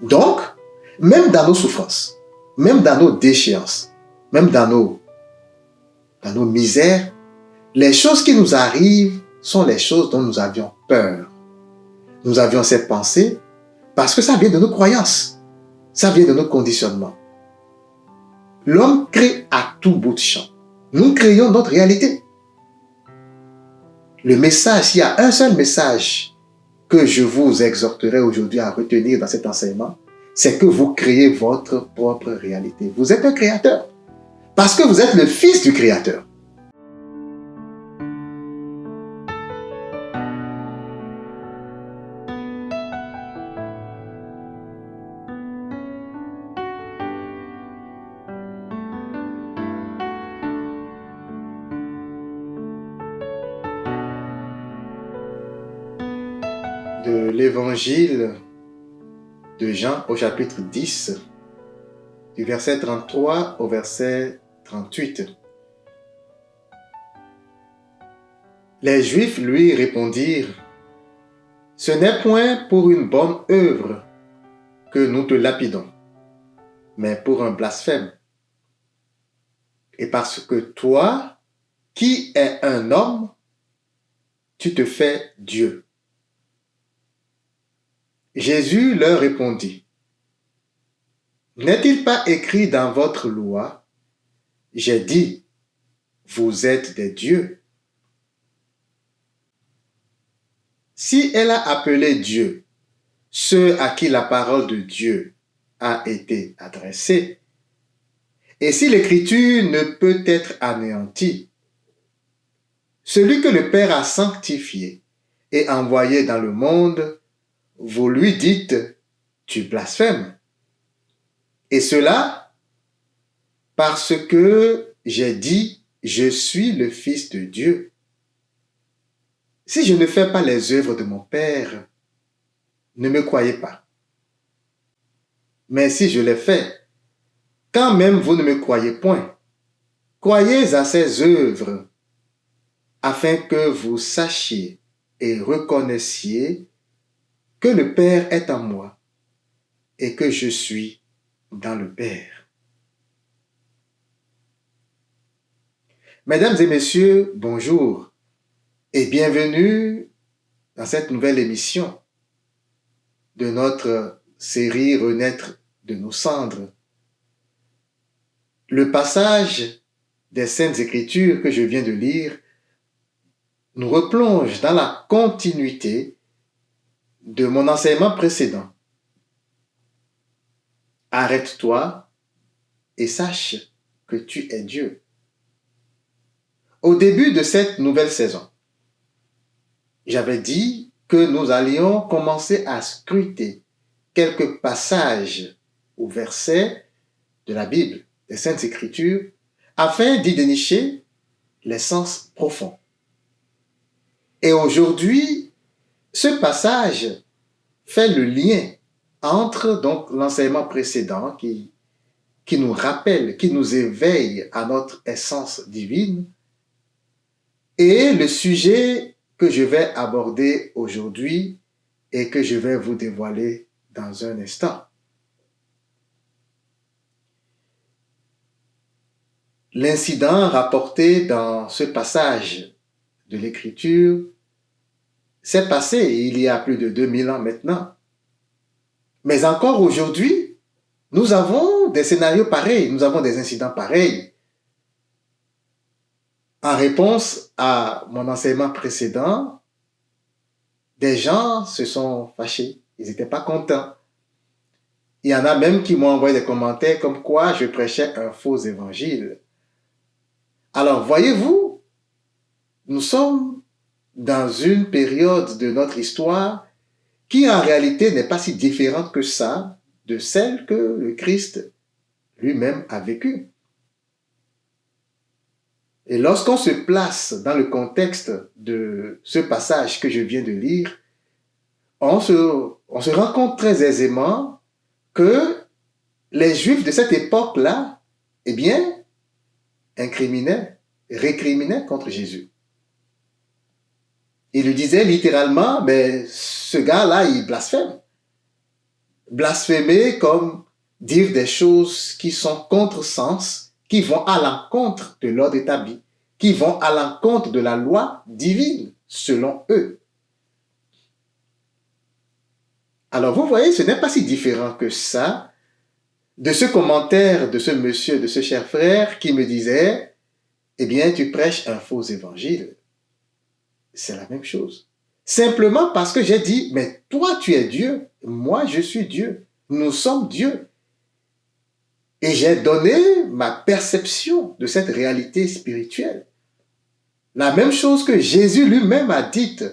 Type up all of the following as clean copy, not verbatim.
Donc, même dans nos souffrances, même dans nos déchéances, même dans nos misères, les choses qui nous arrivent sont les choses dont nous avions peur. Nous avions cette pensée parce que ça vient de nos croyances, ça vient de nos conditionnements. L'homme crée à tout bout de champ. Nous créons notre réalité. Le message, s'il y a un seul message que je vous exhorterai aujourd'hui à retenir dans cet enseignement, c'est que vous créez votre propre réalité. Vous êtes un créateur parce que vous êtes le fils du créateur. De l'évangile de Jean au chapitre 10, du verset 33 au verset 38. Les Juifs lui répondirent, « Ce n'est point pour une bonne œuvre que nous te lapidons, mais pour un blasphème. Et parce que toi, qui es un homme, tu te fais Dieu. » Jésus leur répondit, « N'est-il pas écrit dans votre loi, j'ai dit, vous êtes des dieux. » Si elle a appelé Dieu ceux à qui la parole de Dieu a été adressée, et si l'écriture ne peut être anéantie, celui que le Père a sanctifié et envoyé dans le monde, vous lui dites, tu blasphèmes. Et cela parce que j'ai dit, je suis le Fils de Dieu. Si je ne fais pas les œuvres de mon Père, ne me croyez pas. Mais si je les fais, quand même vous ne me croyez point. Croyez à ces œuvres, afin que vous sachiez et reconnaissiez que le Père est en moi et que je suis dans le Père. Mesdames et messieurs, bonjour et bienvenue dans cette nouvelle émission de notre série Renaître de nos cendres. Le passage des Saintes Écritures que je viens de lire nous replonge dans la continuité de mon enseignement précédent. Arrête-toi et sache que tu es Dieu. Au début de cette nouvelle saison, j'avais dit que nous allions commencer à scruter quelques passages ou versets de la Bible, des Saintes Écritures, afin d'y dénicher les sens profonds. Et aujourd'hui, ce passage fait le lien entre donc l'enseignement précédent qui nous rappelle, qui nous éveille à notre essence divine, et le sujet que je vais aborder aujourd'hui et que je vais vous dévoiler dans un instant. L'incident rapporté dans ce passage de l'Écriture s'est passé il y a plus de 2000 ans maintenant. Mais encore aujourd'hui, nous avons des scénarios pareils, nous avons des incidents pareils. En réponse à mon enseignement précédent, des gens se sont fâchés, ils n'étaient pas contents. Il y en a même qui m'ont envoyé des commentaires comme quoi je prêchais un faux évangile. Alors, voyez-vous, nous sommes dans une période de notre histoire qui en réalité n'est pas si différente que ça de celle que le Christ lui-même a vécue. Et lorsqu'on se place dans le contexte de ce passage que je viens de lire, on se rend compte très aisément que les Juifs de cette époque-là, eh bien, récriminaient contre Jésus. Ils lui disaient littéralement, mais ce gars-là, il blasphème. Blasphémer comme dire des choses qui sont contre-sens, qui vont à l'encontre de l'ordre établi, qui vont à l'encontre de la loi divine, selon eux. Alors vous voyez, ce n'est pas si différent que ça de ce commentaire de ce monsieur, de ce cher frère qui me disait, eh bien, tu prêches un faux évangile. C'est la même chose. Simplement parce que j'ai dit, mais toi tu es Dieu, moi je suis Dieu, nous sommes Dieu. Et j'ai donné ma perception de cette réalité spirituelle. La même chose que Jésus lui-même a dite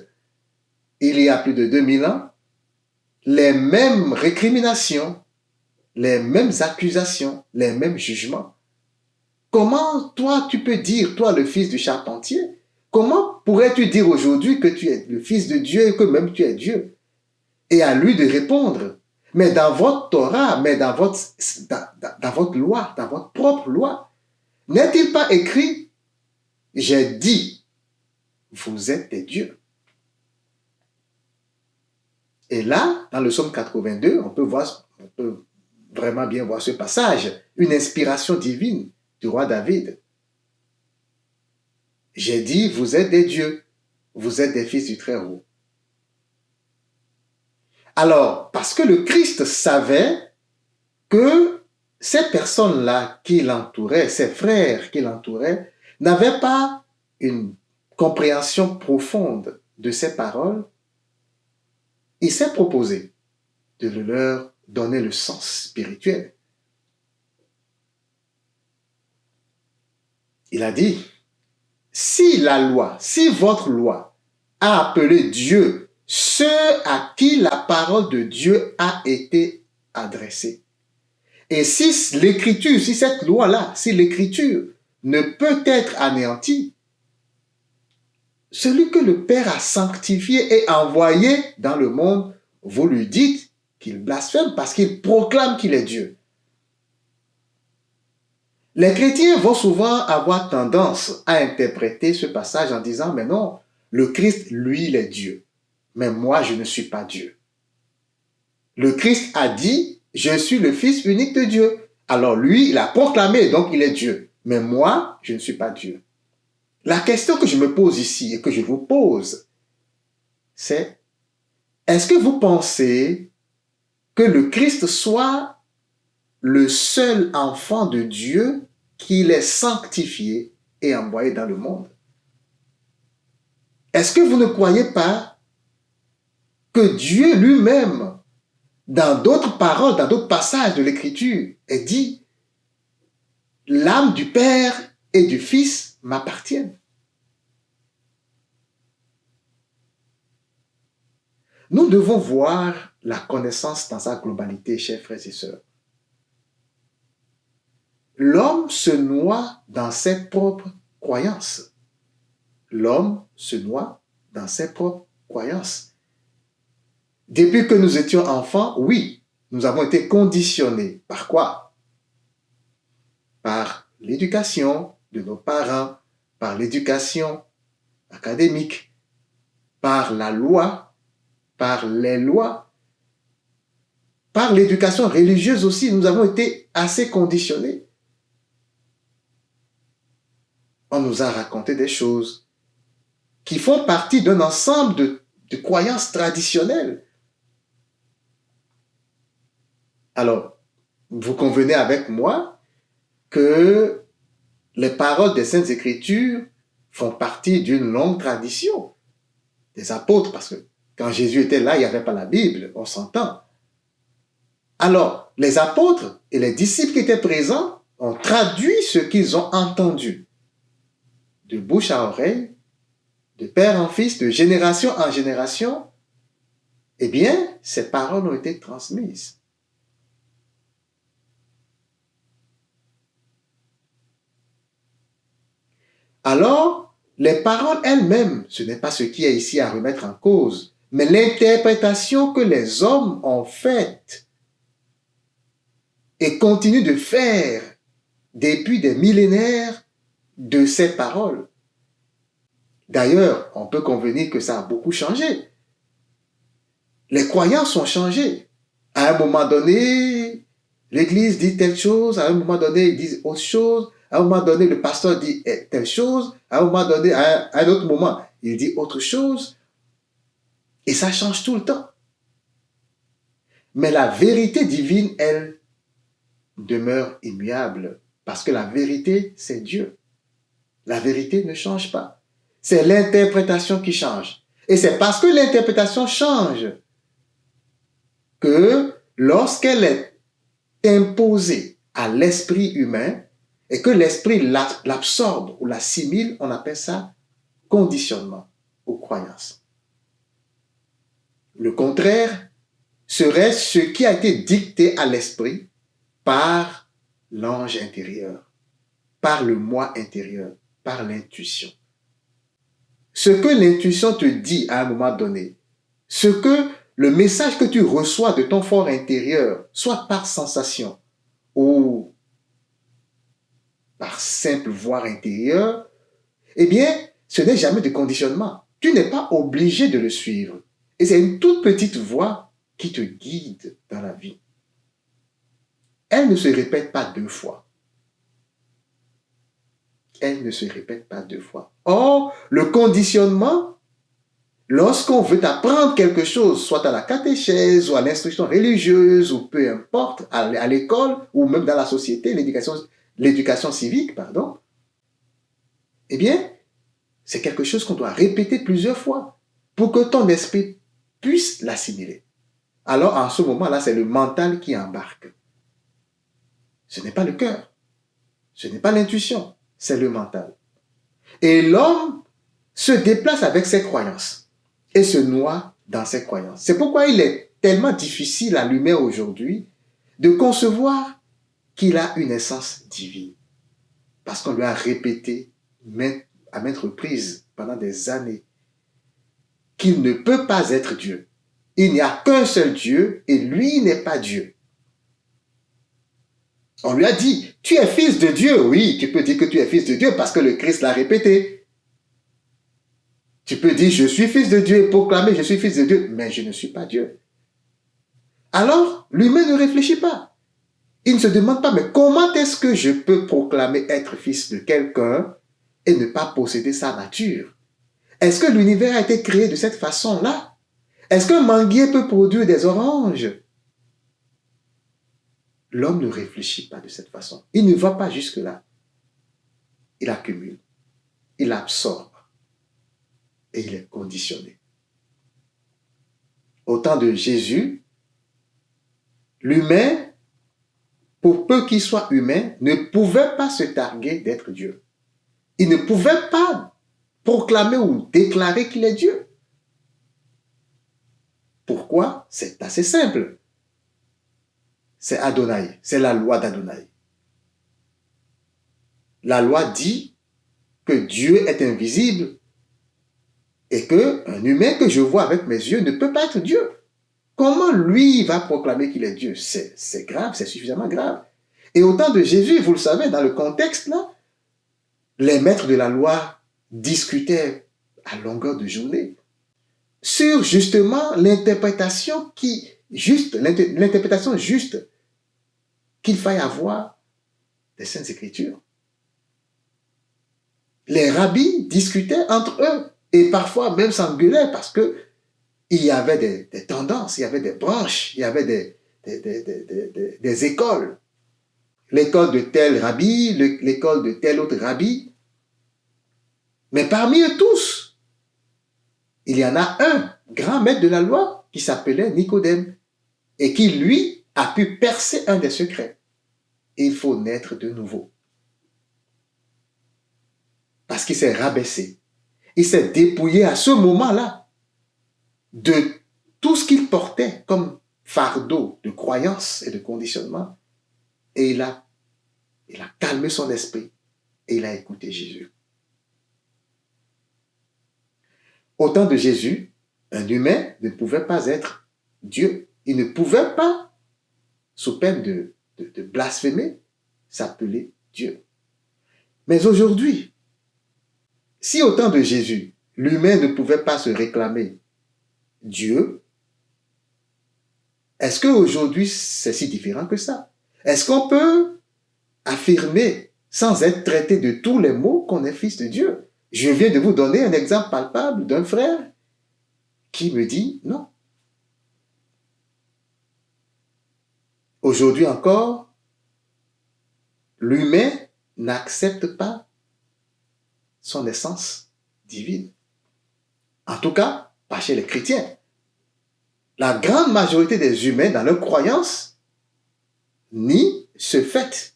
il y a plus de 2000 ans, les mêmes récriminations, les mêmes accusations, les mêmes jugements. Comment toi tu peux dire, toi le fils du charpentier, comment pourrais-tu dire aujourd'hui que tu es le fils de Dieu et que même tu es Dieu? Et à lui de répondre, mais dans votre Torah, mais dans votre loi, dans votre propre loi, n'est-il pas écrit, j'ai dit, vous êtes des dieux? Et là, dans le psaume 82, on peut vraiment bien voir ce passage, une inspiration divine du roi David. J'ai dit, vous êtes des dieux, vous êtes des fils du Très-Haut. Alors, parce que le Christ savait que ces personnes-là qui l'entouraient, ces frères qui l'entouraient, n'avaient pas une compréhension profonde de ces paroles, il s'est proposé de leur donner le sens spirituel. Il a dit, si la loi, si votre loi a appelé Dieu ceux à qui la parole de Dieu a été adressée, et si l'écriture, si cette loi-là, si l'écriture ne peut être anéantie, celui que le Père a sanctifié et envoyé dans le monde, vous lui dites qu'il blasphème parce qu'il proclame qu'il est Dieu. Les chrétiens vont souvent avoir tendance à interpréter ce passage en disant, mais non, le Christ, lui, il est Dieu. Mais moi, je ne suis pas Dieu. Le Christ a dit, je suis le Fils unique de Dieu. Alors lui, il a proclamé, donc il est Dieu. Mais moi, je ne suis pas Dieu. La question que je me pose ici et que je vous pose, c'est, est-ce que vous pensez que le Christ soit le seul enfant de Dieu qu'il est sanctifié et envoyé dans le monde? Est-ce que vous ne croyez pas que Dieu lui-même, dans d'autres paroles, dans d'autres passages de l'Écriture, est dit, l'âme du Père et du Fils m'appartiennent? Nous devons voir la connaissance dans sa globalité, chers frères et sœurs. L'homme se noie dans ses propres croyances. L'homme se noie dans ses propres croyances. Depuis que nous étions enfants, oui, nous avons été conditionnés. Par quoi? Par l'éducation de nos parents, par l'éducation académique, par la loi, par les lois, par l'éducation religieuse aussi. Nous avons été assez conditionnés. On nous a raconté des choses qui font partie d'un ensemble de croyances traditionnelles. Alors, vous convenez avec moi que les paroles des Saintes Écritures font partie d'une longue tradition des apôtres, parce que quand Jésus était là, il n'y avait pas la Bible, on s'entend. Alors, les apôtres et les disciples qui étaient présents ont traduit ce qu'ils ont entendu de bouche à oreille, de père en fils, de génération en génération. Eh bien, ces paroles ont été transmises. Alors, les paroles elles-mêmes, ce n'est pas ce qui est ici à remettre en cause, mais l'interprétation que les hommes ont faite et continuent de faire depuis des millénaires de ces paroles. D'ailleurs, on peut convenir que ça a beaucoup changé. Les croyances ont changé. À un moment donné, l'église dit telle chose, à un moment donné, ils disent autre chose, à un moment donné, le pasteur dit telle chose, à un moment donné, à un autre moment, il dit autre chose, et ça change tout le temps. Mais la vérité divine, elle, demeure immuable, parce que la vérité, c'est Dieu. La vérité ne change pas. C'est l'interprétation qui change. Et c'est parce que l'interprétation change que lorsqu'elle est imposée à l'esprit humain et que l'esprit l'absorbe ou l'assimile, on appelle ça conditionnement ou croyance. Le contraire serait ce qui a été dicté à l'esprit par l'ange intérieur, par le moi intérieur, par l'intuition. Ce que l'intuition te dit à un moment donné, ce que le message que tu reçois de ton fort intérieur, soit par sensation ou par simple voix intérieure, eh bien, ce n'est jamais de conditionnement. Tu n'es pas obligé de le suivre. Et c'est une toute petite voix qui te guide dans la vie. Elle ne se répète pas deux fois. Elle ne se répète pas deux fois. Or, le conditionnement, lorsqu'on veut apprendre quelque chose, soit à la catéchèse ou à l'instruction religieuse, ou peu importe, à l'école, ou même dans la société, l'éducation civique, pardon, eh bien, c'est quelque chose qu'on doit répéter plusieurs fois pour que ton esprit puisse l'assimiler. Alors, en ce moment-là, c'est le mental qui embarque. Ce n'est pas le cœur. Ce n'est pas l'intuition. C'est le mental. Et l'homme se déplace avec ses croyances et se noie dans ses croyances. C'est pourquoi il est tellement difficile à l'humain aujourd'hui de concevoir qu'il a une essence divine. Parce qu'on lui a répété à maintes reprises pendant des années qu'il ne peut pas être Dieu. Il n'y a qu'un seul Dieu et lui n'est pas Dieu. On lui a dit, tu es fils de Dieu. Oui, tu peux dire que tu es fils de Dieu parce que le Christ l'a répété. Tu peux dire, je suis fils de Dieu et proclamer, je suis fils de Dieu, mais je ne suis pas Dieu. Alors, l'humain ne réfléchit pas. Il ne se demande pas, mais comment est-ce que je peux proclamer être fils de quelqu'un et ne pas posséder sa nature? Est-ce que l'univers a été créé de cette façon-là? Est-ce qu'un manguier peut produire des oranges? L'homme ne réfléchit pas de cette façon. Il ne va pas jusque-là. Il accumule, il absorbe et il est conditionné. Au temps de Jésus, l'humain, pour peu qu'il soit humain, ne pouvait pas se targuer d'être Dieu. Il ne pouvait pas proclamer ou déclarer qu'il est Dieu. Pourquoi? C'est assez simple. C'est Adonai, c'est la loi d'Adonai. La loi dit que Dieu est invisible et qu'un humain que je vois avec mes yeux ne peut pas être Dieu. Comment lui va proclamer qu'il est Dieu? C'est grave, c'est suffisamment grave. Et au temps de Jésus, vous le savez, dans le contexte là, les maîtres de la loi discutaient à longueur de journée sur justement l'interprétation juste qu'il faille avoir des Saintes Écritures. Les rabbis discutaient entre eux et parfois même s'engueulaient parce que il y avait des tendances, il y avait des branches, il y avait des écoles. L'école de tel rabbi, l'école de tel autre rabbi. Mais parmi eux tous, il y en a un grand maître de la loi qui s'appelait Nicodème et qui, lui, a pu percer un des secrets. Il faut naître de nouveau. Parce qu'il s'est rabaissé. Il s'est dépouillé à ce moment-là de tout ce qu'il portait comme fardeau de croyance et de conditionnement. Et il a calmé son esprit et il a écouté Jésus. Au temps de Jésus, un humain ne pouvait pas être Dieu. Il ne pouvait pas, sous peine de blasphémer, s'appeler Dieu. Mais aujourd'hui, si au temps de Jésus, l'humain ne pouvait pas se réclamer Dieu, Est-ce qu'aujourd'hui, c'est si différent que ça? Est-ce qu'on peut affirmer, sans être traité de tous les mots, qu'on est fils de Dieu? Je viens de vous donner un exemple palpable d'un frère qui me dit non. Aujourd'hui encore, l'humain n'accepte pas son essence divine. En tout cas, pas chez les chrétiens. La grande majorité des humains, dans leurs croyances, nient ce fait.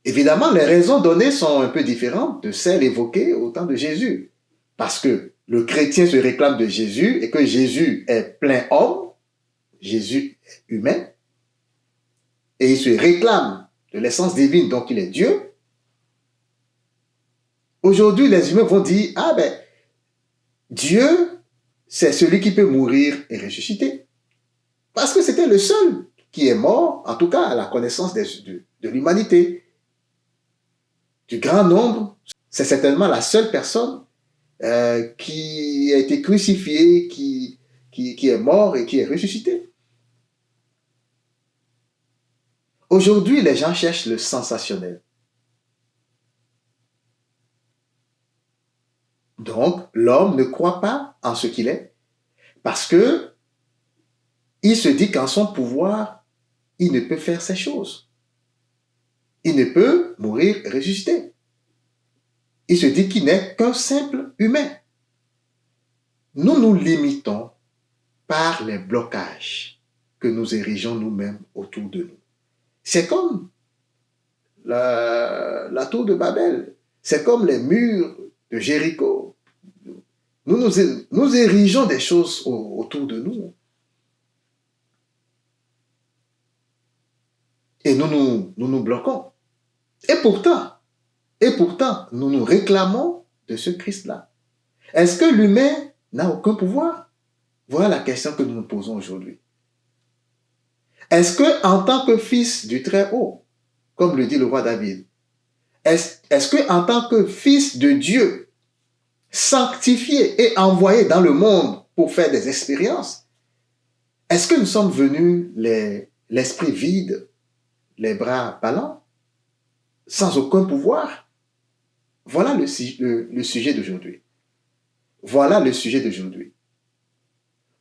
Évidemment, les raisons données sont un peu différentes de celles évoquées au temps de Jésus. Parce que le chrétien se réclame de Jésus et que Jésus est plein homme, Jésus est humain, et il se réclame de l'essence divine, donc il est Dieu. Aujourd'hui, les humains vont dire, ah ben, Dieu, c'est celui qui peut mourir et ressusciter. Parce que c'était le seul qui est mort, en tout cas à la connaissance de l'humanité. Du grand nombre, c'est certainement la seule personne qui a été crucifiée, qui est mort et qui est ressuscité. Aujourd'hui, les gens cherchent le sensationnel. Donc, l'homme ne croit pas en ce qu'il est parce que il se dit qu'en son pouvoir, il ne peut faire ces choses. Il ne peut mourir et ressusciter. Il se dit qu'il n'est qu'un simple humain. Nous nous limitons par les blocages que nous érigeons nous-mêmes autour de nous. C'est comme la tour de Babel. C'est comme les murs de Jéricho. Nous érigeons des choses autour de nous. Et nous bloquons. Et pourtant, nous nous réclamons de ce Christ-là. Est-ce que l'humain n'a aucun pouvoir? Voilà la question que nous nous posons aujourd'hui. Est-ce que, en tant que fils du Très-Haut, comme le dit le roi David, est-ce que, en tant que fils de Dieu, sanctifié et envoyé dans le monde pour faire des expériences, est-ce que nous sommes venus l'esprit vide, les bras ballants, sans aucun pouvoir? Voilà le sujet d'aujourd'hui. Voilà le sujet d'aujourd'hui.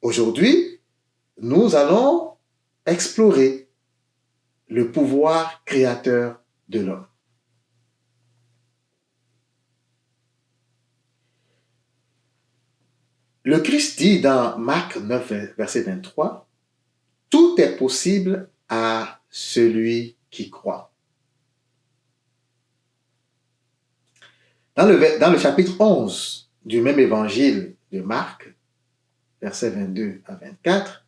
Aujourd'hui, nous allons explorer le pouvoir créateur de l'homme. Le Christ dit dans Marc 9, verset 23, « Tout est possible à celui qui croit. » Dans le chapitre 11 du même évangile de Marc, versets 22 à 24,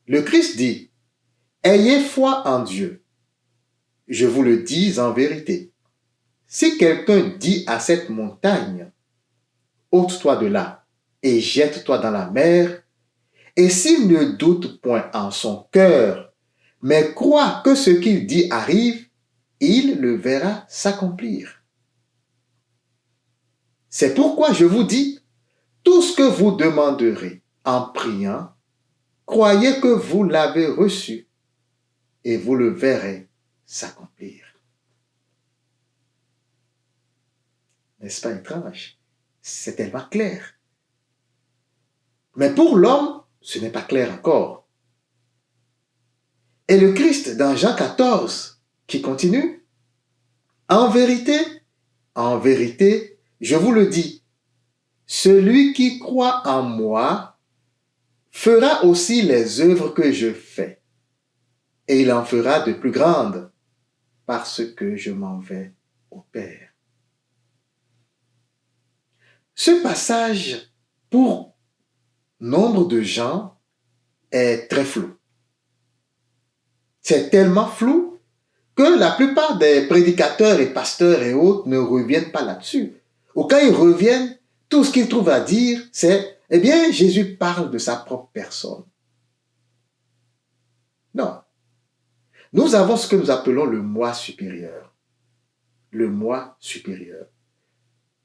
le Christ dit, « Ayez foi en Dieu. Je vous le dis en vérité. Si quelqu'un dit à cette montagne, ôte-toi de là et jette-toi dans la mer, et s'il ne doute point en son cœur, mais croit que ce qu'il dit arrive, il le verra s'accomplir. C'est pourquoi je vous dis, tout ce que vous demanderez en priant, croyez que vous l'avez reçu et vous le verrez s'accomplir. » N'est-ce pas étrange? C'est tellement clair. Mais pour l'homme, ce n'est pas clair encore. Et le Christ, dans Jean 14, qui continue, « En vérité, je vous le dis, celui qui croit en moi fera aussi les œuvres que je fais, et il en fera de plus grandes, parce que je m'en vais au Père. » Ce passage, pour nombre de gens, est très flou. C'est tellement flou que la plupart des prédicateurs et pasteurs et autres ne reviennent pas là-dessus. Ou quand ils reviennent, tout ce qu'ils trouvent à dire, c'est « Eh bien, Jésus parle de sa propre personne. » Non. Nous avons ce que nous appelons le moi supérieur. Le moi supérieur.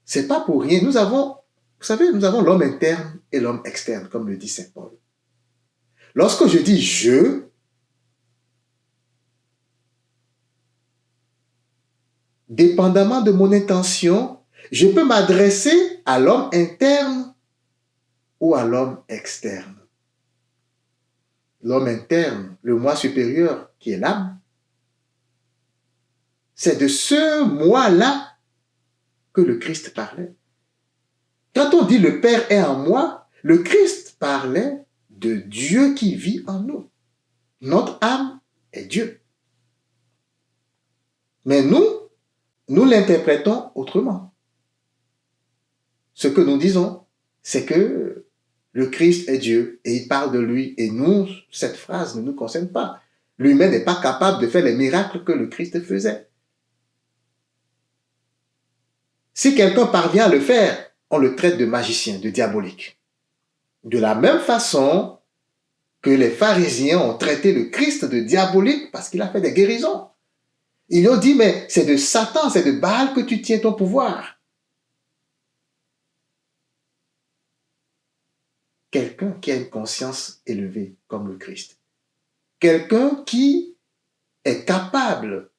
C'est pas pour rien. Nous avons Vous savez, nous avons l'homme interne et l'homme externe, comme le dit saint Paul. Lorsque je dis je, dépendamment de mon intention, je peux m'adresser à l'homme interne ou à l'homme externe. L'homme interne, le moi supérieur, qui est l'âme, c'est de ce moi-là que le Christ parlait. Quand on dit le Père est en moi, le Christ parlait de Dieu qui vit en nous. Notre âme est Dieu. Mais nous l'interprétons autrement. Ce que nous disons, c'est que le Christ est Dieu et il parle de lui. Et nous, cette phrase ne nous concerne pas. L'humain n'est pas capable de faire les miracles que le Christ faisait. Si quelqu'un parvient à le faire, on le traite de magicien, de diabolique. De la même façon que les pharisiens ont traité le Christ de diabolique parce qu'il a fait des guérisons. Ils lui ont dit, mais c'est de Satan, c'est de Baal que tu tiens ton pouvoir. Quelqu'un qui a une conscience élevée comme le Christ. Quelqu'un qui est capable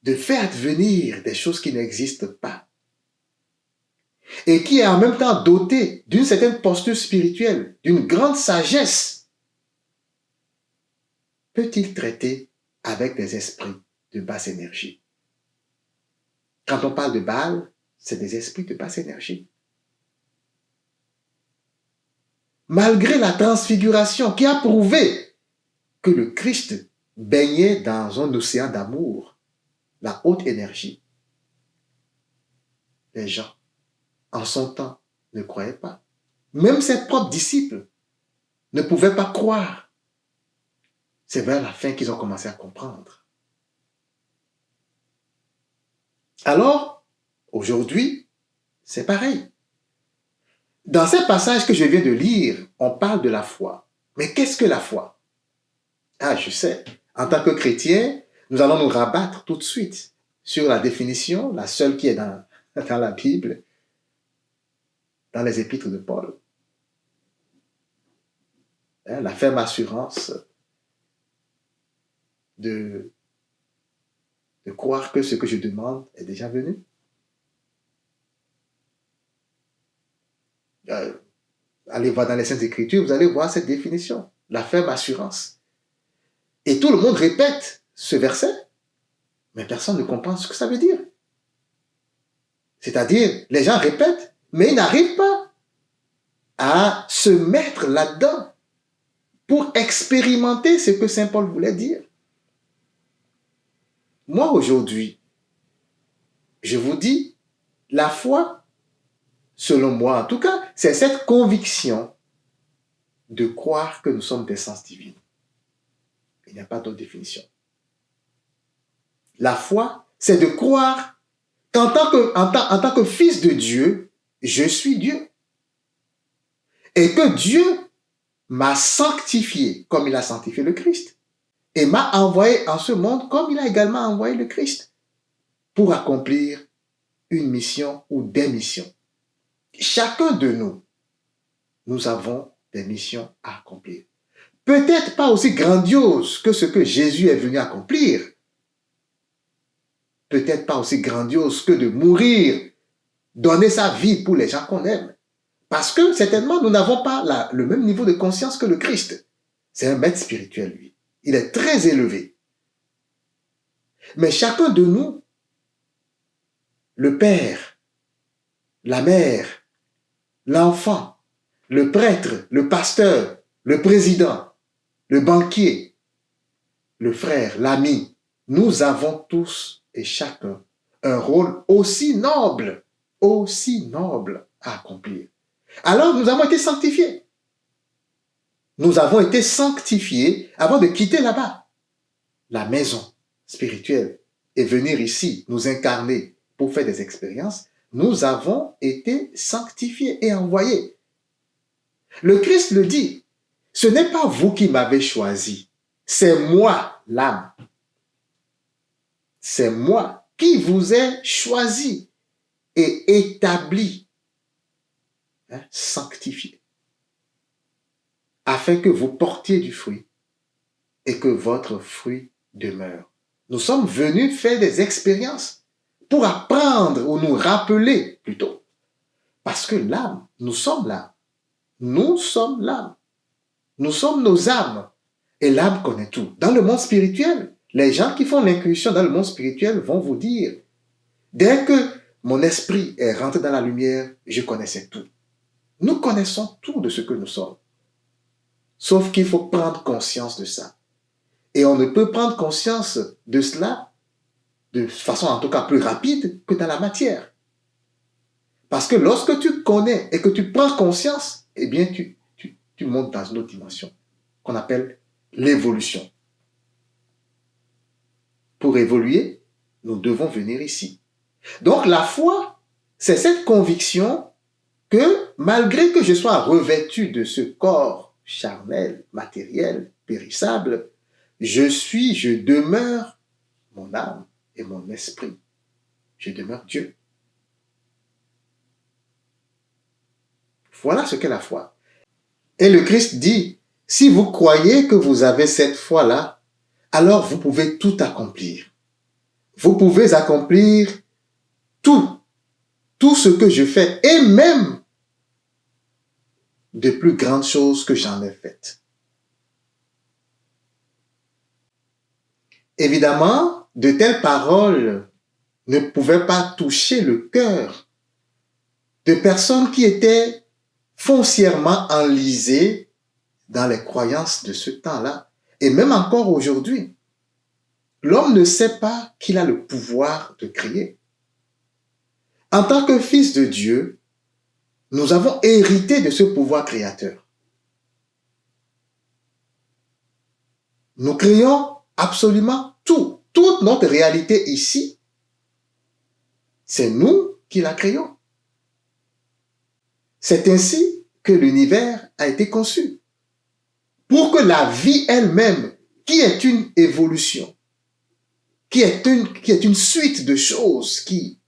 de faire advenir des choses qui n'existent pas. Et qui est en même temps doté d'une certaine posture spirituelle, d'une grande sagesse, peut-il traiter avec des esprits de basse énergie? Quand on parle de Baal, c'est des esprits de basse énergie. Malgré la transfiguration qui a prouvé que le Christ baignait dans un océan d'amour, la haute énergie, les gens, en son temps, ne croyaient pas. Même ses propres disciples ne pouvaient pas croire. C'est vers la fin qu'ils ont commencé à comprendre. Alors, aujourd'hui, c'est pareil. Dans ces passages que je viens de lire, on parle de la foi. Mais qu'est-ce que la foi? Ah, je sais. En tant que chrétien, nous allons nous rabattre tout de suite sur la définition, la seule qui est dans la Bible, dans les épîtres de Paul. La ferme assurance de croire que ce que je demande est déjà venu. Allez voir dans les Saintes Écritures, vous allez voir cette définition, la ferme assurance. Et tout le monde répète ce verset, mais personne ne comprend ce que ça veut dire. C'est-à-dire, les gens répètent, mais ils n'arrivent pas à se mettre là-dedans pour expérimenter ce que saint Paul voulait dire. Moi, aujourd'hui, je vous dis, la foi, selon moi en tout cas, c'est cette conviction de croire que nous sommes d'essence divine. Il n'y a pas d'autre définition. La foi, c'est de croire qu'en tant que fils de Dieu, je suis Dieu. Et que Dieu m'a sanctifié comme il a sanctifié le Christ. Et m'a envoyé en ce monde comme il a également envoyé le Christ pour accomplir une mission ou des missions. Chacun de nous, nous avons des missions à accomplir. Peut-être pas aussi grandioses que ce que Jésus est venu accomplir. Peut-être pas aussi grandiose que de mourir, donner sa vie pour les gens qu'on aime. Parce que certainement, nous n'avons pas le même niveau de conscience que le Christ. C'est un maître spirituel, lui. Il est très élevé. Mais chacun de nous, le père, la mère, l'enfant, le prêtre, le pasteur, le président, le banquier, le frère, l'ami, nous avons tous et chacun un rôle aussi noble à accomplir. Alors nous avons été sanctifiés. Nous avons été sanctifiés avant de quitter là-bas la maison spirituelle et venir ici nous incarner pour faire des expériences. Nous avons été sanctifiés et envoyés. Le Christ le dit, ce n'est pas vous qui m'avez choisi, c'est moi l'âme. C'est moi qui vous ai choisi et établi sanctifié, afin que vous portiez du fruit et que votre fruit demeure. Nous sommes venus faire des expériences pour apprendre ou nous rappeler plutôt. Parce que l'âme, nous sommes l'âme. Nous sommes l'âme. Nous sommes nos âmes. Et l'âme connaît tout. Dans le monde spirituel, les gens qui font l'incursion dans le monde spirituel vont vous dire, dès que mon esprit est rentré dans la lumière, je connaissais tout. Nous connaissons tout de ce que nous sommes. Sauf qu'il faut prendre conscience de ça. Et on ne peut prendre conscience de cela de façon en tout cas plus rapide que dans la matière. Parce que lorsque tu connais et que tu prends conscience, eh bien tu montes dans une autre dimension qu'on appelle l'évolution. Pour évoluer, nous devons venir ici. Donc la foi, c'est cette conviction que malgré que je sois revêtu de ce corps charnel, matériel, périssable, je demeure mon âme et mon esprit. Je demeure Dieu. Voilà ce qu'est la foi. Et le Christ dit, si vous croyez que vous avez cette foi-là, alors vous pouvez tout accomplir. Vous pouvez accomplir tout ce que je fais, et même de plus grandes choses que j'en ai faites. Évidemment, de telles paroles ne pouvaient pas toucher le cœur de personnes qui étaient foncièrement enlisées dans les croyances de ce temps-là, et même encore aujourd'hui. L'homme ne sait pas qu'il a le pouvoir de créer. En tant que fils de Dieu, nous avons hérité de ce pouvoir créateur. Nous créons absolument tout. Toute notre réalité ici, c'est nous qui la créons. C'est ainsi que l'univers a été conçu. Pour que la vie elle-même, qui est une évolution, qui est une suite de choses qui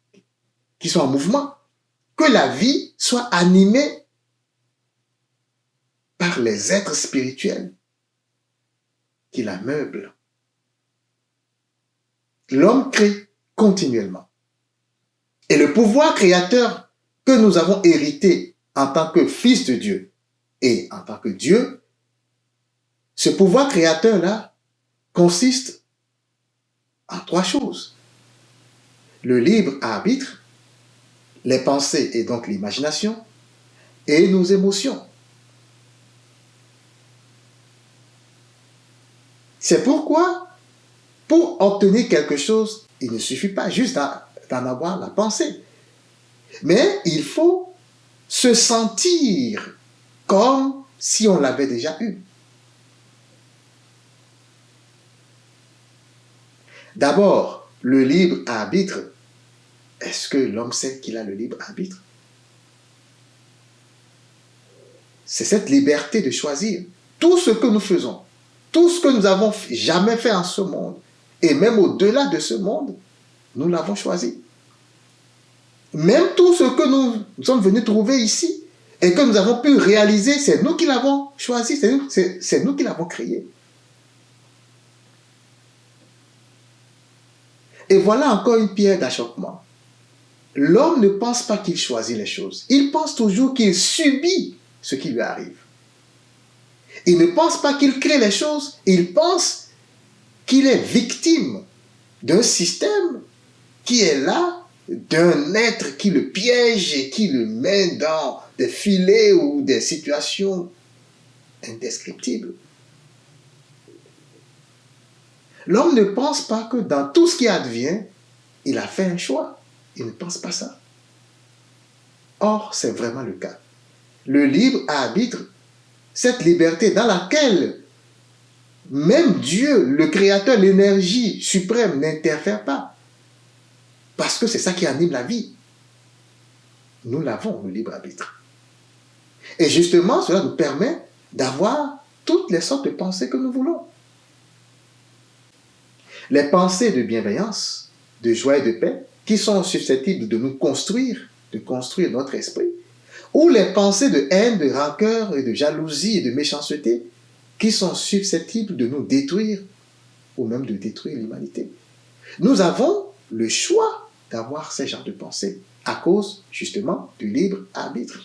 sont en mouvement, que la vie soit animée par les êtres spirituels qui la meublent. L'homme crée continuellement. Et le pouvoir créateur que nous avons hérité en tant que fils de Dieu et en tant que Dieu, ce pouvoir créateur-là consiste en 3 choses. Le libre arbitre, les pensées et donc l'imagination, et nos émotions. C'est pourquoi, pour obtenir quelque chose, il ne suffit pas juste d'en avoir la pensée. Mais il faut se sentir comme si on l'avait déjà eu. D'abord, le libre arbitre. Est-ce que l'homme sait qu'il a le libre arbitre? C'est cette liberté de choisir. Tout ce que nous faisons, tout ce que nous avons jamais fait en ce monde, et même au-delà de ce monde, nous l'avons choisi. Même tout ce que nous sommes venus trouver ici, et que nous avons pu réaliser, c'est nous qui l'avons choisi, c'est nous qui l'avons créé. Et voilà encore une pierre d'achoppement. L'homme ne pense pas qu'il choisit les choses. Il pense toujours qu'il subit ce qui lui arrive. Il ne pense pas qu'il crée les choses. Il pense qu'il est victime d'un système qui est là, d'un être qui le piège et qui le met dans des filets ou des situations indescriptibles. L'homme ne pense pas que dans tout ce qui advient, il a fait un choix. Il ne pense pas ça. Or, c'est vraiment le cas. Le libre arbitre, cette liberté dans laquelle même Dieu, le Créateur, l'énergie suprême n'interfère pas. Parce que c'est ça qui anime la vie. Nous l'avons, le libre arbitre. Et justement, cela nous permet d'avoir toutes les sortes de pensées que nous voulons. Les pensées de bienveillance, de joie et de paix, qui sont susceptibles de nous construire, de construire notre esprit, ou les pensées de haine, de rancœur et de jalousie et de méchanceté qui sont susceptibles de nous détruire ou même de détruire l'humanité. Nous avons le choix d'avoir ces genres de pensées à cause justement du libre arbitre.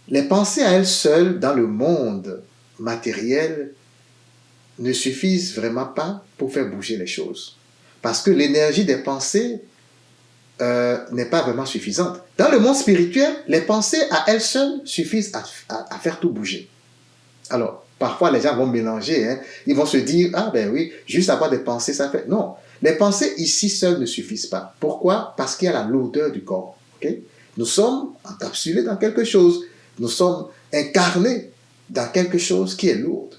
Les pensées à elles seules dans le monde matériel ne suffisent vraiment pas pour faire bouger les choses. Parce que l'énergie des pensées n'est pas vraiment suffisante. Dans le monde spirituel, les pensées à elles seules suffisent à faire tout bouger. Alors, parfois les gens vont mélanger, hein. Ils vont se dire, ah ben oui, juste avoir des pensées, ça fait... Non, les pensées ici seules ne suffisent pas. Pourquoi? Parce qu'il y a la lourdeur du corps. Okay? Nous sommes encapsulés dans quelque chose. Nous sommes incarnés dans quelque chose qui est lourd.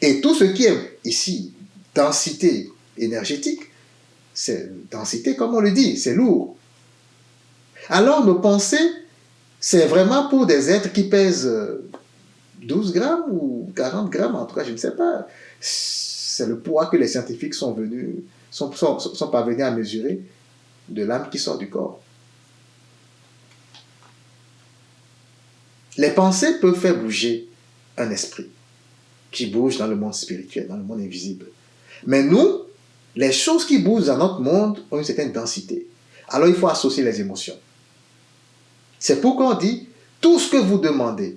Et tout ce qui est ici, densité énergétique, c'est densité, comme on le dit, c'est lourd. Alors nos pensées, c'est vraiment pour des êtres qui pèsent 12 grammes ou 40 grammes, en tout cas, je ne sais pas. C'est le poids que les scientifiques sont parvenus à mesurer de l'âme qui sort du corps. Les pensées peuvent faire bouger un esprit qui bouge dans le monde spirituel, dans le monde invisible. Mais nous, les choses qui bougent dans notre monde ont une certaine densité. Alors il faut associer les émotions. C'est pourquoi on dit, tout ce que vous demandez,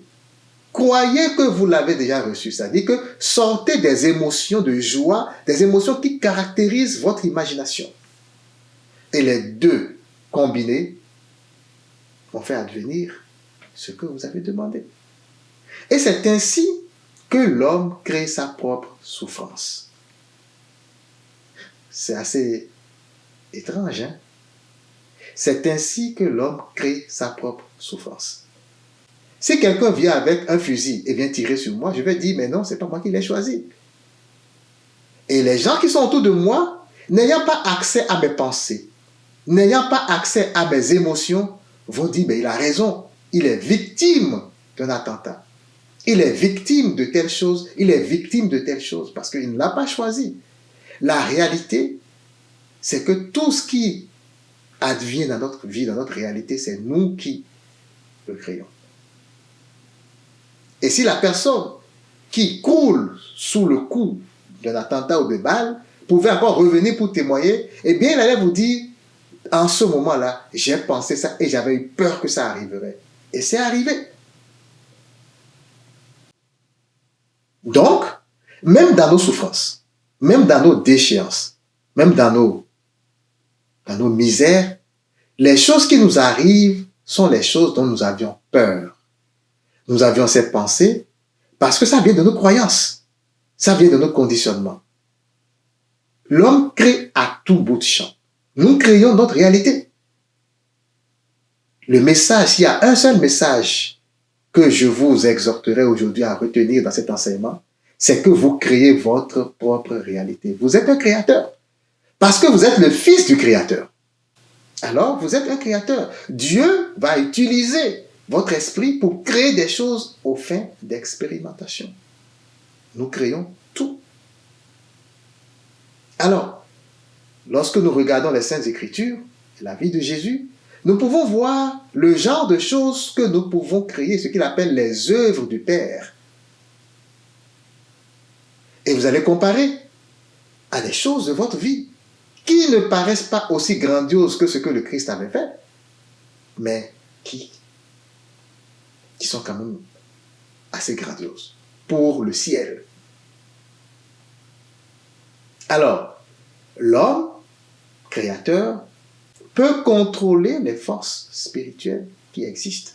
croyez que vous l'avez déjà reçu. C'est-à-dire que sortez des émotions de joie, des émotions qui caractérisent votre imagination. Et les deux combinés vont faire advenir ce que vous avez demandé. Et c'est ainsi que l'homme crée sa propre souffrance. C'est assez étrange, hein? C'est ainsi que l'homme crée sa propre souffrance. Si quelqu'un vient avec un fusil et vient tirer sur moi, je vais dire, mais non, c'est pas moi qui l'ai choisi. Et les gens qui sont autour de moi, n'ayant pas accès à mes pensées, n'ayant pas accès à mes émotions, vont dire, mais il a raison, il est victime d'un attentat. Il est victime de telle chose, il est victime de telle chose, parce qu'il ne l'a pas choisi. La réalité, c'est que tout ce qui advient dans notre vie, dans notre réalité, c'est nous qui le créons. Et si la personne qui coule sous le coup d'un attentat ou de balles pouvait encore revenir pour témoigner, eh bien, il allait vous dire, en ce moment-là, j'ai pensé ça et j'avais eu peur que ça arriverait. Et c'est arrivé. Donc, même dans nos souffrances, même dans nos déchéances, même dans nos misères, les choses qui nous arrivent sont les choses dont nous avions peur. Nous avions cette pensée parce que ça vient de nos croyances, ça vient de nos conditionnements. L'homme crée à tout bout de champ. Nous créons notre réalité. Le message, s'il y a un seul message que je vous exhorterai aujourd'hui à retenir dans cet enseignement, c'est que vous créez votre propre réalité. Vous êtes un créateur. Parce que vous êtes le fils du créateur. Alors, vous êtes un créateur. Dieu va utiliser votre esprit pour créer des choses aux fins d'expérimentation. Nous créons tout. Alors, lorsque nous regardons les Saintes Écritures, la vie de Jésus, nous pouvons voir le genre de choses que nous pouvons créer, ce qu'il appelle les œuvres du Père. Et vous allez comparer à des choses de votre vie qui ne paraissent pas aussi grandioses que ce que le Christ avait fait, mais qui sont quand même assez grandioses pour le ciel. Alors, l'homme, créateur, peut contrôler les forces spirituelles qui existent.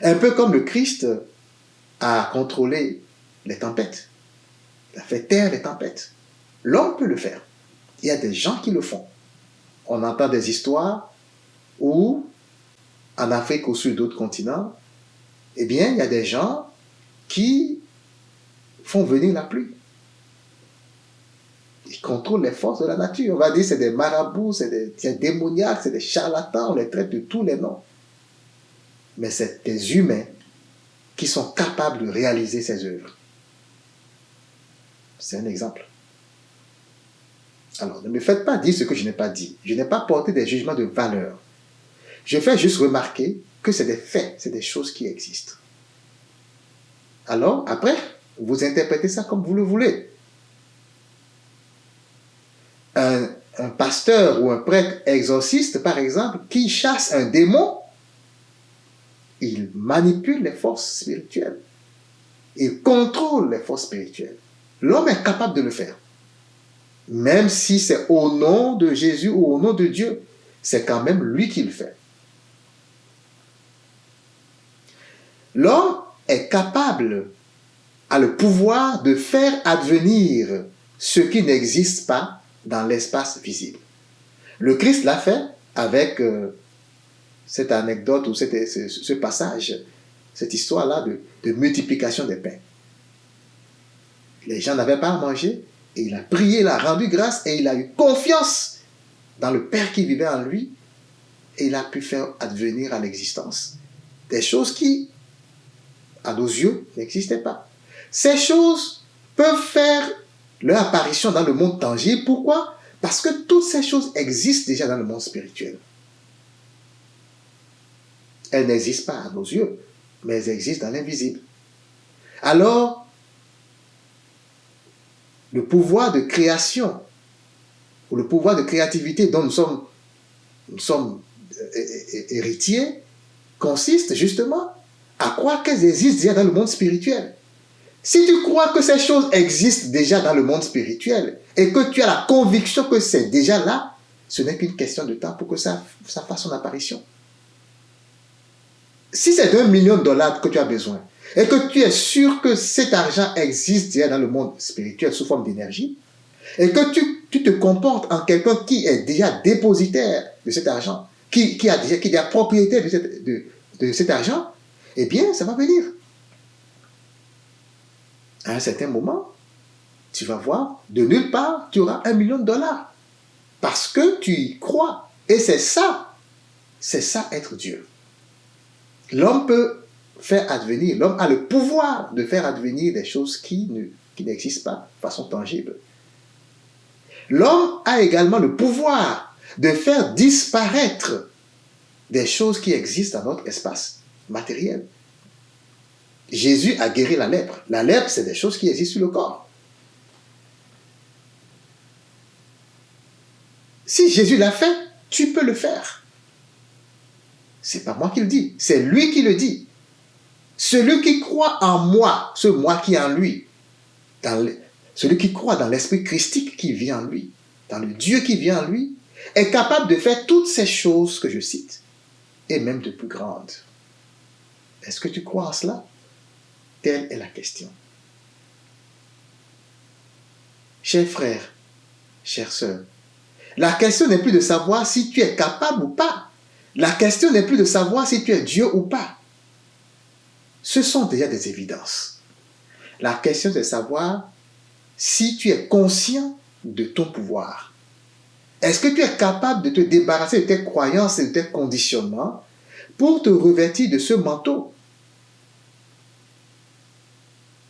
Un peu comme le Christ a contrôlé les tempêtes. Il a fait taire les tempêtes. L'homme peut le faire. Il y a des gens qui le font. On entend des histoires où, en Afrique ou sur d'autres continents, eh bien, il y a des gens qui font venir la pluie. Ils contrôlent les forces de la nature. On va dire que c'est des marabouts, c'est des démoniaques, c'est des charlatans, on les traite de tous les noms. Mais c'est des humains qui sont capables de réaliser ces œuvres. C'est un exemple. Alors, ne me faites pas dire ce que je n'ai pas dit. Je n'ai pas porté des jugements de valeur. Je fais juste remarquer que c'est des faits, c'est des choses qui existent. Alors, après, vous interprétez ça comme vous le voulez. Un pasteur ou un prêtre exorciste, par exemple, qui chasse un démon, il manipule les forces spirituelles. Il contrôle les forces spirituelles. L'homme est capable de le faire. Même si c'est au nom de Jésus ou au nom de Dieu, c'est quand même lui qui le fait. L'homme est capable, a le pouvoir de faire advenir ce qui n'existe pas dans l'espace visible. Le Christ l'a fait avec cette anecdote ou ce passage, cette histoire-là de multiplication des pains. Les gens n'avaient pas à manger et il a prié, il a rendu grâce et il a eu confiance dans le Père qui vivait en lui et il a pu faire advenir à l'existence des choses qui, à nos yeux, n'existaient pas. Ces choses peuvent faire leur apparition dans le monde tangible. Pourquoi? Parce que toutes ces choses existent déjà dans le monde spirituel. Elles n'existent pas à nos yeux, mais elles existent dans l'invisible. Alors, le pouvoir de création, ou le pouvoir de créativité dont nous sommes héritiers, consiste justement à croire qu'elles existent déjà dans le monde spirituel. Si tu crois que ces choses existent déjà dans le monde spirituel et que tu as la conviction que c'est déjà là, ce n'est qu'une question de temps pour que ça fasse son apparition. Si c'est d'1 million de dollars que tu as besoin et que tu es sûr que cet argent existe déjà dans le monde spirituel sous forme d'énergie et que tu te comportes en quelqu'un qui est déjà dépositaire de cet argent, qui est propriétaire de cet argent, eh bien, ça va venir. À un certain moment, tu vas voir, de nulle part, tu auras 1 million de dollars. Parce que tu y crois. Et c'est ça être Dieu. L'homme peut faire advenir, l'homme a le pouvoir de faire advenir des choses qui n'existent pas de façon tangible. L'homme a également le pouvoir de faire disparaître des choses qui existent dans notre espace matériel. Jésus a guéri la lèpre. La lèpre, c'est des choses qui existent sur le corps. Si Jésus l'a fait, tu peux le faire. C'est pas moi qui le dis, c'est lui qui le dit. Celui qui croit en moi, ce moi qui est en lui, celui qui croit dans l'esprit christique qui vit en lui, dans le Dieu qui vit en lui, est capable de faire toutes ces choses que je cite, et même de plus grandes. Est-ce que tu crois en cela? Telle est la question. Chers frères, chères sœurs, la question n'est plus de savoir si tu es capable ou pas. La question n'est plus de savoir si tu es Dieu ou pas. Ce sont déjà des évidences. La question c'est de savoir si tu es conscient de ton pouvoir. Est-ce que tu es capable de te débarrasser de tes croyances et de tes conditionnements pour te revêtir de ce manteau?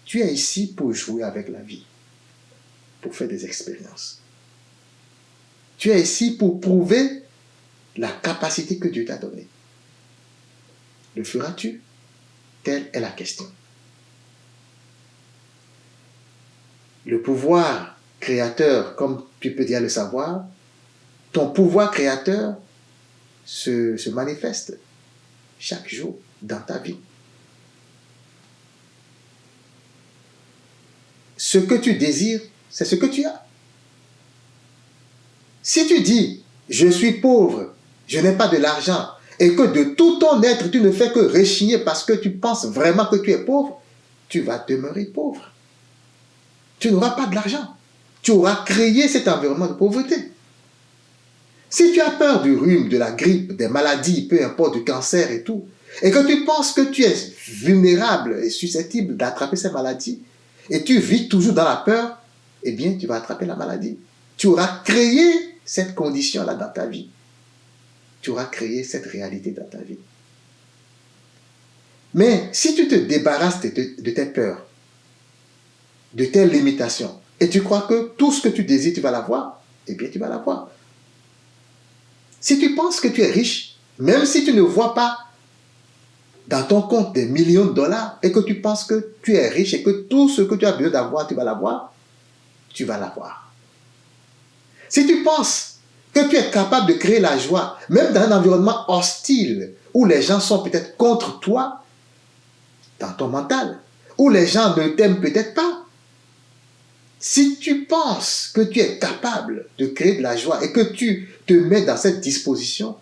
Tu es ici pour jouer avec la vie, pour faire des expériences. Tu es ici pour prouver la capacité que Dieu t'a donnée. Le feras-tu? Telle est la question. Le pouvoir créateur, comme tu peux déjà le savoir, ton pouvoir créateur se manifeste chaque jour dans ta vie. Ce que tu désires, c'est ce que tu as. Si tu dis, je suis pauvre, je n'ai pas de l'argent, et que de tout ton être, tu ne fais que rechigner parce que tu penses vraiment que tu es pauvre, tu vas demeurer pauvre. Tu n'auras pas de l'argent. Tu auras créé cet environnement de pauvreté. Si tu as peur du rhume, de la grippe, des maladies, peu importe, du cancer et tout, et que tu penses que tu es vulnérable et susceptible d'attraper ces maladies, et tu vis toujours dans la peur, eh bien, tu vas attraper la maladie. Tu auras créé cette condition-là dans ta vie. Tu auras créé cette réalité dans ta vie. Mais si tu te débarrasses de tes peurs, de tes limitations, et tu crois que tout ce que tu désires, tu vas l'avoir, eh bien tu vas l'avoir. Si tu penses que tu es riche, même si tu ne vois pas dans ton compte des millions de dollars et que tu penses que tu es riche et que tout ce que tu as besoin d'avoir, tu vas l'avoir, tu vas l'avoir. Si tu penses que tu es capable de créer la joie, même dans un environnement hostile, où les gens sont peut-être contre toi, dans ton mental, où les gens ne t'aiment peut-être pas, si tu penses que tu es capable de créer de la joie et que tu te mets dans cette disposition,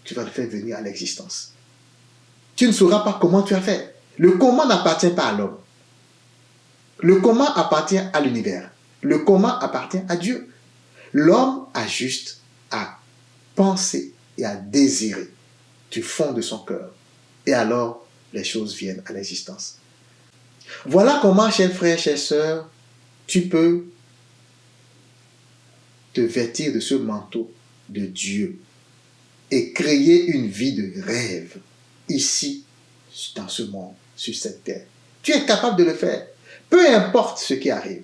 tu vas le faire venir à l'existence. Tu ne sauras pas comment tu as fait. Le comment n'appartient pas à l'homme. Le comment appartient à l'univers. Le comment appartient à Dieu. L'homme a juste à penser et à désirer du fond de son cœur. Et alors, les choses viennent à l'existence. Voilà comment, chers frères, chères sœurs, tu peux te vêtir de ce manteau de Dieu et créer une vie de rêve ici, dans ce monde, sur cette terre. Tu es capable de le faire. Peu importe ce qui arrive.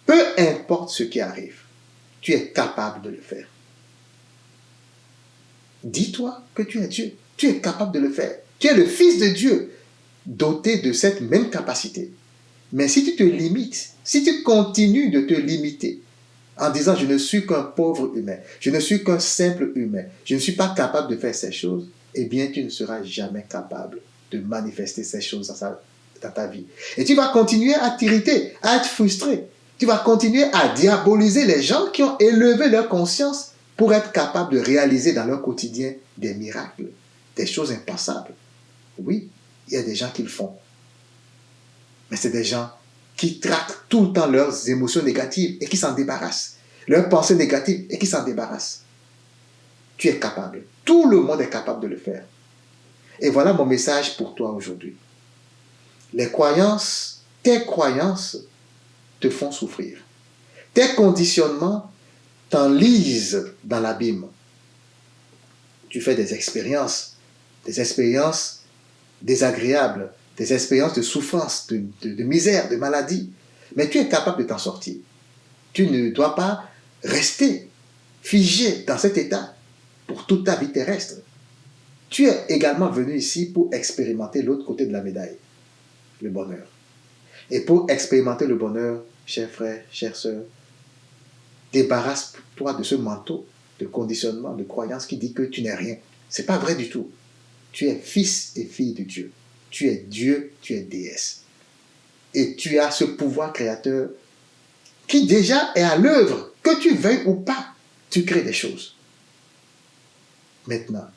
Peu importe ce qui arrive. Tu es capable de le faire. Dis-toi que tu es Dieu. Tu es capable de le faire. Tu es le Fils de Dieu, doté de cette même capacité. Mais si tu te limites, si tu continues de te limiter en disant je ne suis qu'un pauvre humain, je ne suis qu'un simple humain, je ne suis pas capable de faire ces choses, eh bien tu ne seras jamais capable de manifester ces choses dans ta vie. Et tu vas continuer à t'irriter, à être frustré. Tu vas continuer à diaboliser les gens qui ont élevé leur conscience pour être capables de réaliser dans leur quotidien des miracles, des choses impensables. Oui, il y a des gens qui le font. Mais c'est des gens qui traquent tout le temps leurs émotions négatives et qui s'en débarrassent. Leurs pensées négatives et qui s'en débarrassent. Tu es capable. Tout le monde est capable de le faire. Et voilà mon message pour toi aujourd'hui. Les croyances, tes croyances te font souffrir. Tes conditionnements t'enlisent dans l'abîme. Tu fais des expériences désagréables, des expériences de souffrance, de misère, de maladie. Mais tu es capable de t'en sortir. Tu ne dois pas rester figé dans cet état pour toute ta vie terrestre. Tu es également venu ici pour expérimenter l'autre côté de la médaille, le bonheur. Et pour expérimenter le bonheur, chers frères, chères sœurs, débarrasse-toi de ce manteau de conditionnement, de croyance qui dit que tu n'es rien. Ce n'est pas vrai du tout. Tu es fils et fille de Dieu. Tu es Dieu, tu es déesse. Et tu as ce pouvoir créateur qui déjà est à l'œuvre, que tu veuilles ou pas, tu crées des choses. Maintenant,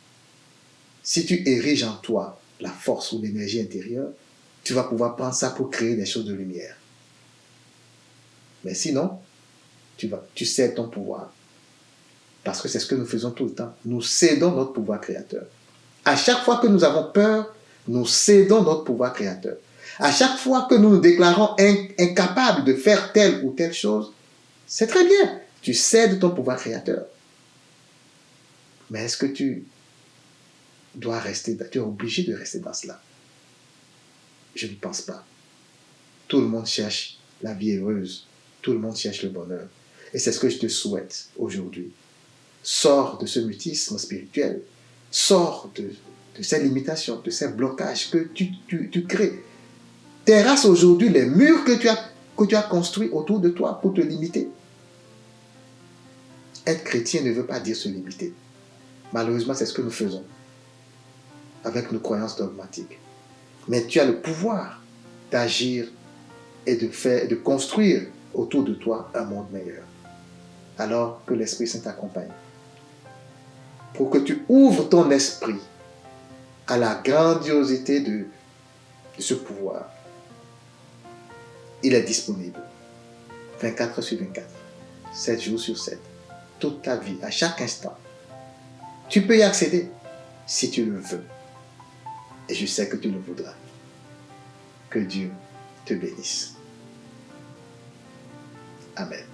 si tu ériges en toi la force ou l'énergie intérieure, tu vas pouvoir prendre ça pour créer des choses de lumière. Mais sinon, tu cèdes ton pouvoir. Parce que c'est ce que nous faisons tout le temps. Nous cédons notre pouvoir créateur. À chaque fois que nous avons peur, nous cédons notre pouvoir créateur. À chaque fois que nous nous déclarons incapables de faire telle ou telle chose, c'est très bien. Tu cèdes ton pouvoir créateur. Mais est-ce que tu dois rester, tu es obligé de rester dans cela? Je ne pense pas. Tout le monde cherche la vie heureuse. Tout le monde cherche le bonheur. Et c'est ce que je te souhaite aujourd'hui. Sors de ce mutisme spirituel. Sors de ces limitations, de ces blocages que tu crées. Terrasse aujourd'hui les murs que tu as construits autour de toi pour te limiter. Être chrétien ne veut pas dire se limiter. Malheureusement, c'est ce que nous faisons avec nos croyances dogmatiques. Mais tu as le pouvoir d'agir et de construire autour de toi un monde meilleur. Alors que l'Esprit Saint t'accompagne. Pour que tu ouvres ton esprit à la grandiosité de ce pouvoir. Il est disponible 24 sur 24, 7 jours sur 7, toute ta vie, à chaque instant. Tu peux y accéder si tu le veux. Et je sais que tu le voudras. Que Dieu te bénisse. Amen.